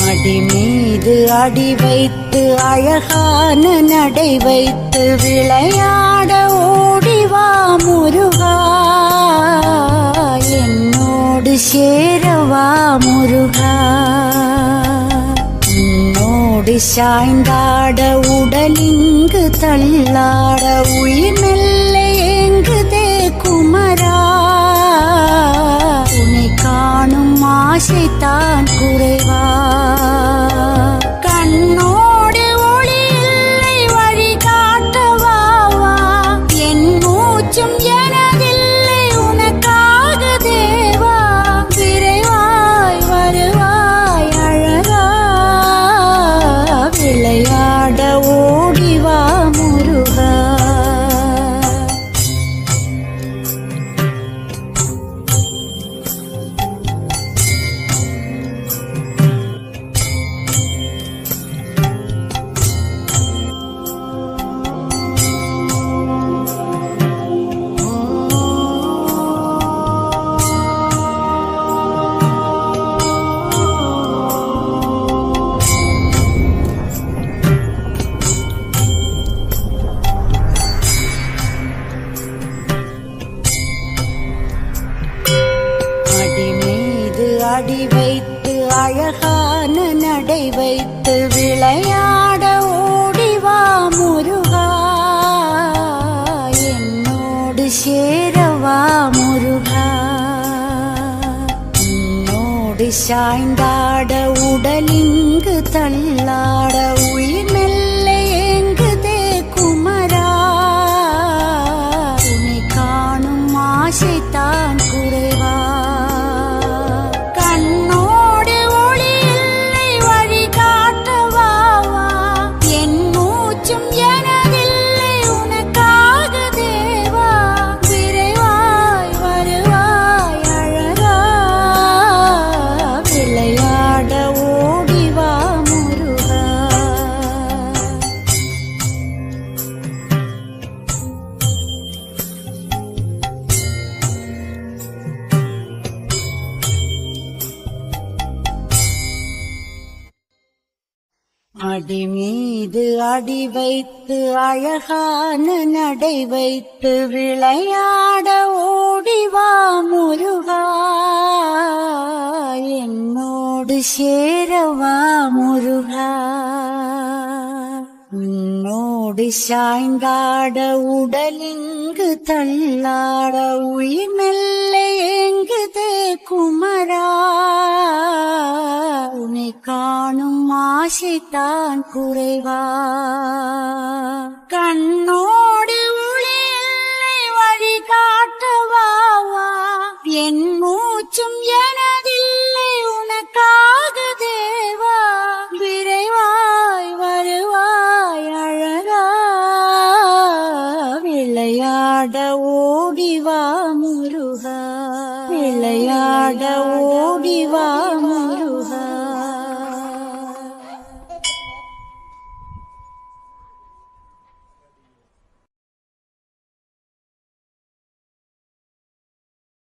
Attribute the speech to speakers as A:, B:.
A: அடி மீது அடி வைத்து அழகான நடை வைத்து விளையாட ஓடிவா முருகா, என்னோடு சேரவா முருகா. உன்னோடு சாய்ந்தாட உடலிங்கு தள்ளாட உயிர் மெல்ல ஏங்குதே குமரா, உன்னை காணும் ஆசைத்தான் குறைவா. கண்ணோடு ஒளி இல்லை வழி காட்டவாவா, என் மூச்சும் எனதில்லை உனக்காக தேவா. விரைவாய் வருவாய் அழகா, விளையாட ஓடிவா முருகா. அடி வைத்து அழகான நடை வைத்து விளையாட ஓடிவா முருகா, என்னோடு சேரவா முருகா. உன்னோடு சாய்ந்தாட உடலிங்கு தள்ளாட உயிர் மெல்ல ஏங்குதே குமரா, உன்னை காணும் ஆசைத்தான் குறைவா. அடி மீது அடி வைத்து அழகான நடை வைத்து விளையாட ஓடிவா முருகா, என்னோடு சேரவா முருகா. உன்னோடு சாய்ந்தாட உடலிங்கு தள்ளாட உயிர் மெல்ல ஏங்குதே குமரா, உன்னை காணும் ஆசைத்தான் குறைவா. கண்ணோடு ஒளி இல்லை வழி காட்டவாவா, என் மூச்சும் எனதில்லை உனக்காக தேவா. விரைவாய் வருவாய் அழகா, விளையாட ஓடிவா முருகா, விளையாட ஓடிவா முருகா.